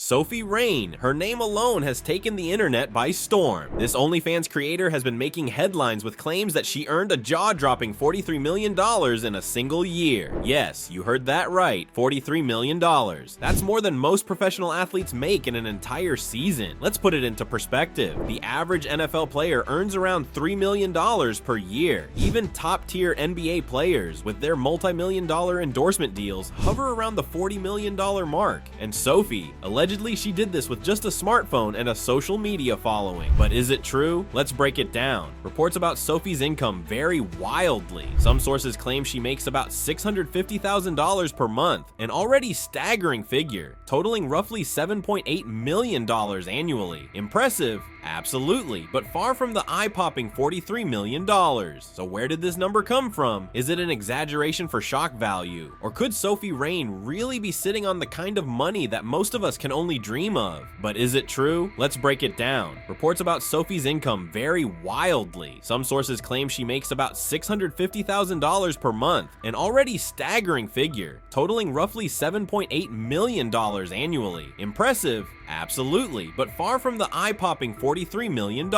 Sophie Rain. Her name alone has taken the internet by storm. This OnlyFans creator has been making headlines with claims that she earned a jaw-dropping $43 million in a single year. Yes, you heard that right, $43 million. That's more than most professional athletes make in an entire season. Let's put it into perspective. The average NFL player earns around $3 million per year. Even top-tier NBA players with their multi-million-dollar endorsement deals hover around the $40 million mark. And Sophie, allegedly she did this with just a smartphone and a social media following. But is it true? Let's break it down. Reports about Sophie's income vary wildly. Some sources claim she makes about $650,000 per month, an already staggering figure, totaling roughly $7.8 million annually. Impressive? Absolutely, but far from the eye-popping $43 million. So where did this number come from? Is it an exaggeration for shock value? Or could Sophie Rain really be sitting on the kind of money that most of us can only dream of? But is it true? Let's break it down. Reports about Sophie's income vary wildly. Some sources claim she makes about $650,000 per month, an already staggering figure, totaling roughly $7.8 million annually. Impressive? Absolutely, but far from the eye-popping $43 million.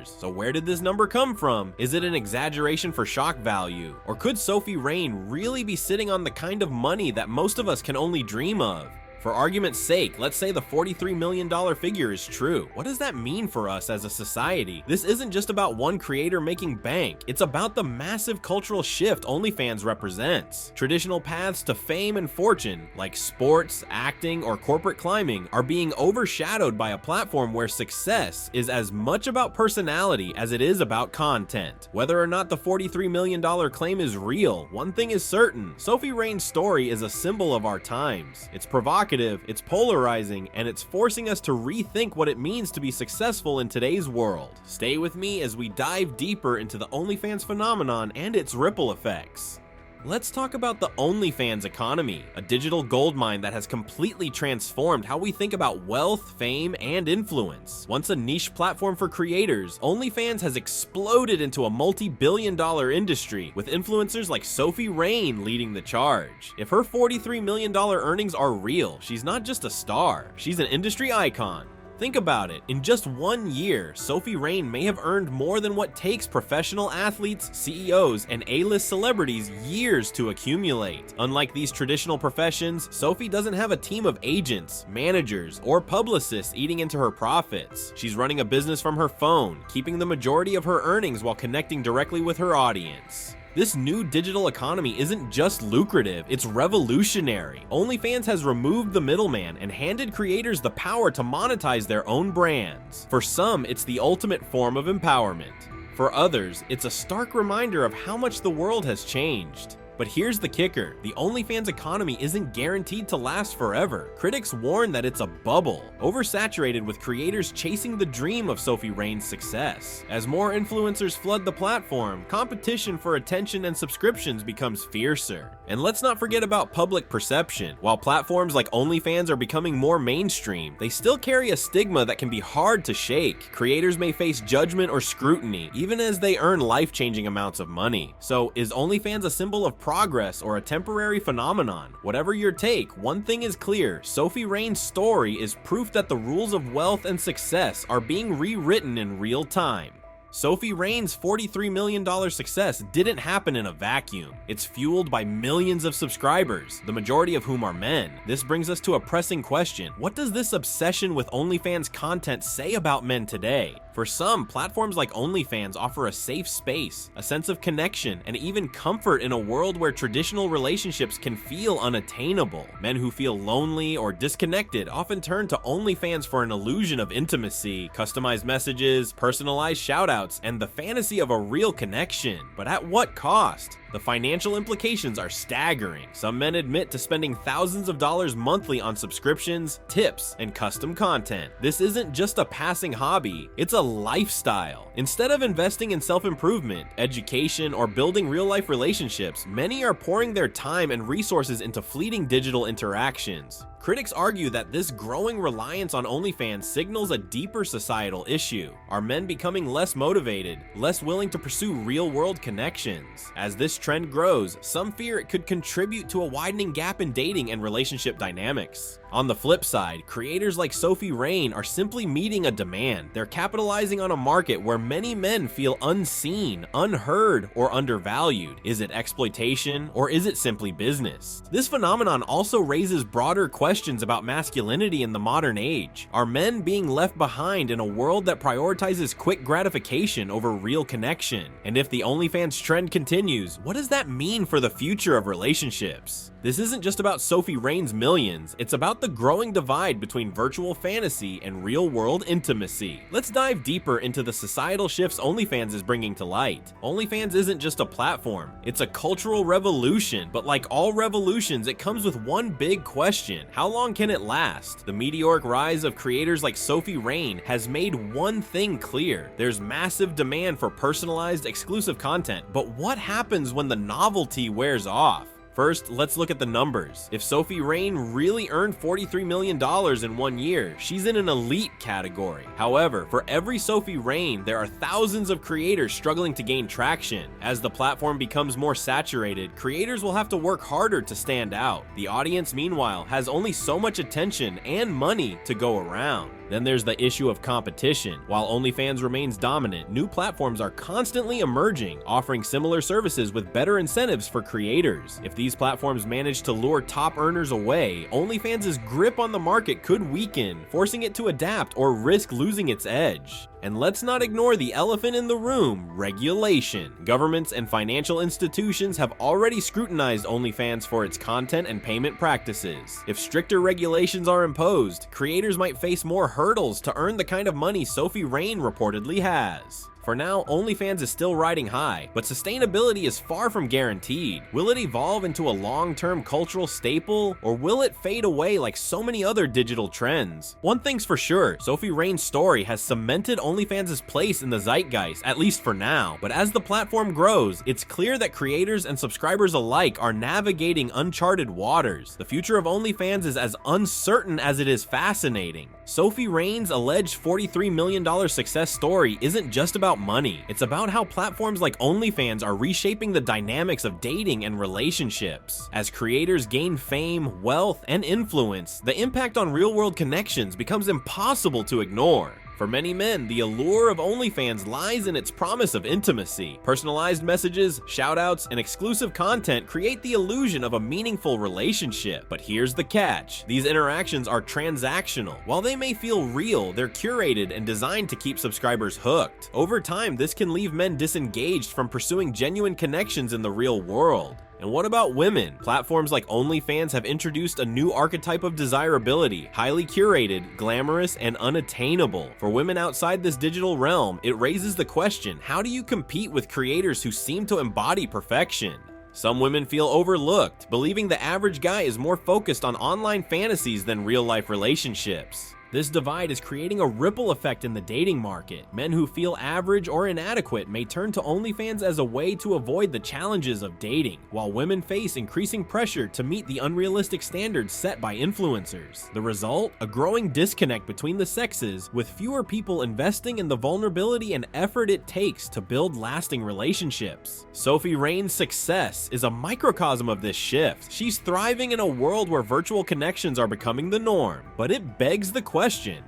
So where did this number come from? Is it an exaggeration for shock value? Or could Sophie Rain really be sitting on the kind of money that most of us can only dream of? For argument's sake, let's say the $43 million figure is true. What does that mean for us as a society? This isn't just about one creator making bank. It's about the massive cultural shift OnlyFans represents. Traditional paths to fame and fortune, like sports, acting, or corporate climbing, are being overshadowed by a platform where success is as much about personality as it is about content. Whether or not the $43 million claim is real, one thing is certain: Sophie Rain's story is a symbol of our times. It's provocative, it's polarizing, and it's forcing us to rethink what it means to be successful in today's world. Stay with me as we dive deeper into the OnlyFans phenomenon and its ripple effects. Let's talk about the OnlyFans economy, a digital goldmine that has completely transformed how we think about wealth, fame, and influence. Once a niche platform for creators, OnlyFans has exploded into a multi-billion-dollar industry, with influencers like Sophie Rain leading the charge. If her $43 million earnings are real, she's not just a star, she's an industry icon. Think about it, in just 1 year, Sophie Rain may have earned more than what takes professional athletes, CEOs, and A-list celebrities years to accumulate. Unlike these traditional professions, Sophie doesn't have a team of agents, managers, or publicists eating into her profits. She's running a business from her phone, keeping the majority of her earnings while connecting directly with her audience. This new digital economy isn't just lucrative, it's revolutionary. OnlyFans has removed the middleman and handed creators the power to monetize their own brands. For some, it's the ultimate form of empowerment. For others, it's a stark reminder of how much the world has changed. But here's the kicker: the OnlyFans economy isn't guaranteed to last forever. Critics warn that it's a bubble, oversaturated with creators chasing the dream of Sophie Rain's success. As more influencers flood the platform, competition for attention and subscriptions becomes fiercer. And let's not forget about public perception. While platforms like OnlyFans are becoming more mainstream, they still carry a stigma that can be hard to shake. Creators may face judgment or scrutiny, even as they earn life-changing amounts of money. So, is OnlyFans a symbol of progress or a temporary phenomenon? Whatever your take, one thing is clear: Sophie Rain's story is proof that the rules of wealth and success are being rewritten in real time. Sophie Rain's $43 million success didn't happen in a vacuum. It's fueled by millions of subscribers, the majority of whom are men. This brings us to a pressing question: what does this obsession with OnlyFans content say about men today? For some, platforms like OnlyFans offer a safe space, a sense of connection, and even comfort in a world where traditional relationships can feel unattainable. Men who feel lonely or disconnected often turn to OnlyFans for an illusion of intimacy, customized messages, personalized shoutouts, and the fantasy of a real connection. But at what cost? The financial implications are staggering. Some men admit to spending thousands of dollars monthly on subscriptions, tips, and custom content. This isn't just a passing hobby, it's a lifestyle. Instead of investing in self-improvement, education, or building real-life relationships, many are pouring their time and resources into fleeting digital interactions. Critics argue that this growing reliance on OnlyFans signals a deeper societal issue. Are men becoming less motivated, less willing to pursue real-world connections? As this this trend grows, some fear it could contribute to a widening gap in dating and relationship dynamics. On the flip side, creators like Sophie are simply meeting a demand. They're capitalizing on a market where many men feel unseen, unheard, or undervalued. Is it exploitation, or is it simply business? This phenomenon also raises broader questions about masculinity in the modern age. Are men being left behind in a world that prioritizes quick gratification over real connection? And if the OnlyFans trend continues, what does that mean for the future of relationships? This isn't just about Sophie Rain's millions, it's about the growing divide between virtual fantasy and real-world intimacy. Let's dive deeper into the societal shifts OnlyFans is bringing to light. OnlyFans isn't just a platform, it's a cultural revolution, but like all revolutions, it comes with one big question: how long can it last? The meteoric rise of creators like Sophie Rain has made one thing clear: there's massive demand for personalized, exclusive content, but what happens when the novelty wears off? First, let's look at the numbers. If Sophie Rain really earned $43 million in 1 year, she's in an elite category. However, for every Sophie Rain, there are thousands of creators struggling to gain traction. As the platform becomes more saturated, creators will have to work harder to stand out. The audience, meanwhile, has only so much attention and money to go around. Then there's the issue of competition. While OnlyFans remains dominant, new platforms are constantly emerging, offering similar services with better incentives for creators. If these platforms manage to lure top earners away, OnlyFans' grip on the market could weaken, forcing it to adapt or risk losing its edge. And let's not ignore the elephant in the room: regulation. Governments and financial institutions have already scrutinized OnlyFans for its content and payment practices. If stricter regulations are imposed, creators might face more hurdles to earn the kind of money Sophie Rain reportedly has. For now, OnlyFans is still riding high, but sustainability is far from guaranteed. Will it evolve into a long-term cultural staple, or will it fade away like so many other digital trends? One thing's for sure, Sophie Rain's story has cemented OnlyFans' place in the zeitgeist, at least for now. But as the platform grows, it's clear that creators and subscribers alike are navigating uncharted waters. The future of OnlyFans is as uncertain as it is fascinating. Sophie Rain's alleged $43 million success story isn't just about money. It's about how platforms like OnlyFans are reshaping the dynamics of dating and relationships. As creators gain fame, wealth, and influence, the impact on real-world connections becomes impossible to ignore. For many men, the allure of OnlyFans lies in its promise of intimacy. Personalized messages, shoutouts, and exclusive content create the illusion of a meaningful relationship. But here's the catch: these interactions are transactional. While they may feel real, they're curated and designed to keep subscribers hooked. Over time, this can leave men disengaged from pursuing genuine connections in the real world. And what about women? Platforms like OnlyFans have introduced a new archetype of desirability: highly curated, glamorous, and unattainable. For women outside this digital realm, it raises the question: how do you compete with creators who seem to embody perfection? Some women feel overlooked, believing the average guy is more focused on online fantasies than real-life relationships. This divide is creating a ripple effect in the dating market. Men who feel average or inadequate may turn to OnlyFans as a way to avoid the challenges of dating, while women face increasing pressure to meet the unrealistic standards set by influencers. The result? A growing disconnect between the sexes, with fewer people investing in the vulnerability and effort it takes to build lasting relationships. Sophie Rain's success is a microcosm of this shift. She's thriving in a world where virtual connections are becoming the norm, but it begs the question: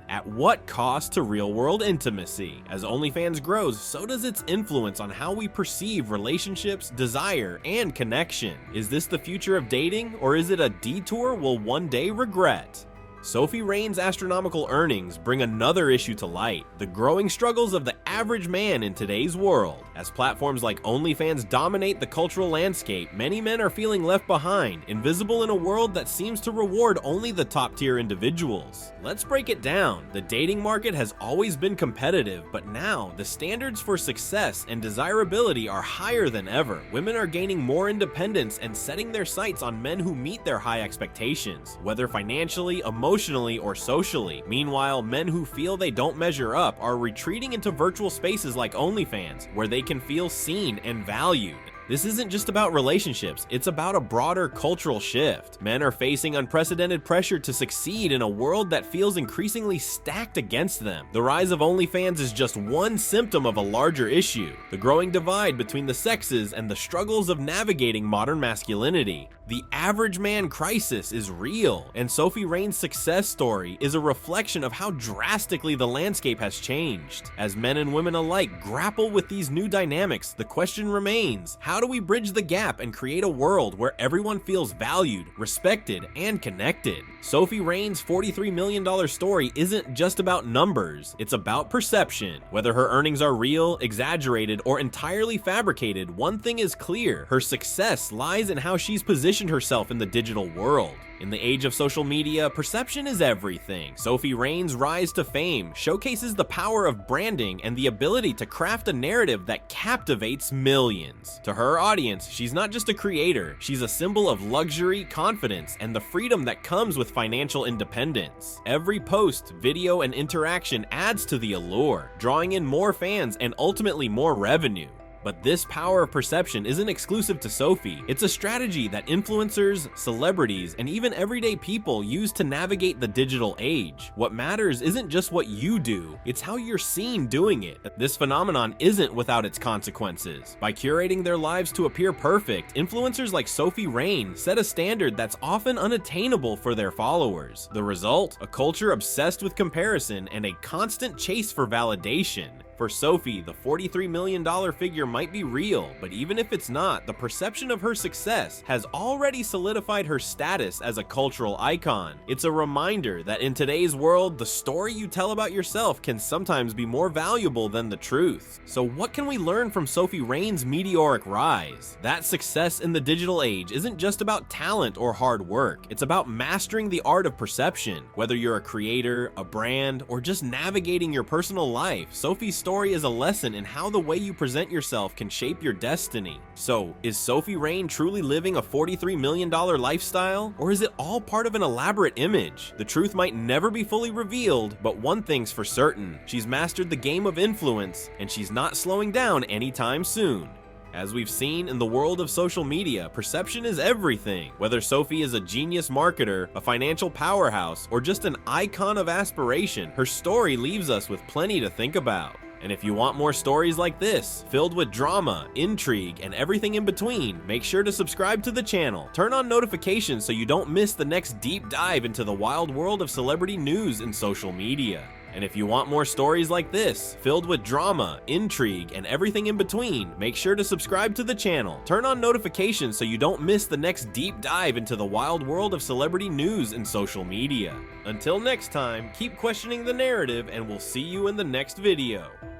at what cost to real-world intimacy? As OnlyFans grows, so does its influence on how we perceive relationships, desire, and connection. Is this the future of dating, or is it a detour we'll one day regret? Sophie Rain's astronomical earnings bring another issue to light: the growing struggles of the average man in today's world. As platforms like OnlyFans dominate the cultural landscape, many men are feeling left behind, invisible in a world that seems to reward only the top-tier individuals. Let's break it down. The dating market has always been competitive, but now the standards for success and desirability are higher than ever. Women are gaining more independence and setting their sights on men who meet their high expectations, whether financially, emotionally, or socially. Meanwhile, men who feel they don't measure up are retreating into virtual spaces like OnlyFans, where they can feel seen and valued. This isn't just about relationships, it's about a broader cultural shift. Men are facing unprecedented pressure to succeed in a world that feels increasingly stacked against them. The rise of OnlyFans is just one symptom of a larger issue, the growing divide between the sexes and the struggles of navigating modern masculinity. The average man crisis is real, and Sophie Rain's success story is a reflection of how drastically the landscape has changed. As men and women alike grapple with these new dynamics, the question remains, how do we bridge the gap and create a world where everyone feels valued, respected, and connected? Sophie Rain's $43 million story isn't just about numbers, it's about perception. Whether her earnings are real, exaggerated, or entirely fabricated, one thing is clear: her success lies in how she's positioned herself in the digital world. In the age of social media, perception is everything. Sophie Rain's rise to fame showcases the power of branding and the ability to craft a narrative that captivates millions. To her audience, she's not just a creator, she's a symbol of luxury, confidence, and the freedom that comes with financial independence. Every post, video, and interaction adds to the allure, drawing in more fans and ultimately more revenue. But this power of perception isn't exclusive to Sophie. It's a strategy that influencers, celebrities, and even everyday people use to navigate the digital age. What matters isn't just what you do, it's how you're seen doing it. This phenomenon isn't without its consequences. By curating their lives to appear perfect, influencers like Sophie Rain set a standard that's often unattainable for their followers. The result? A culture obsessed with comparison and a constant chase for validation. For Sophie, the $43 million figure might be real, but even if it's not, the perception of her success has already solidified her status as a cultural icon. It's a reminder that in today's world, the story you tell about yourself can sometimes be more valuable than the truth. So what can we learn from Sophie Rain's meteoric rise? That success in the digital age isn't just about talent or hard work. It's about mastering the art of perception. Whether you're a creator, a brand, or just navigating your personal life, Sophie's story is a lesson in how the way you present yourself can shape your destiny. So, is Sophie Rain truly living a $43 million lifestyle? Or is it all part of an elaborate image? The truth might never be fully revealed, but one thing's for certain: she's mastered the game of influence, and she's not slowing down anytime soon. As we've seen in the world of social media, perception is everything. Whether Sophie is a genius marketer, a financial powerhouse, or just an icon of aspiration, her story leaves us with plenty to think about. And if you want more stories like this, filled with drama, intrigue, and everything in between, make sure to subscribe to the channel. Turn on notifications so you don't miss the next deep dive into the wild world of celebrity news and social media. And if you want more stories like this, filled with drama, intrigue, and everything in between, make sure to subscribe to the channel. Turn on notifications so you don't miss the next deep dive into the wild world of celebrity news and social media. Until next time, keep questioning the narrative, and we'll see you in the next video.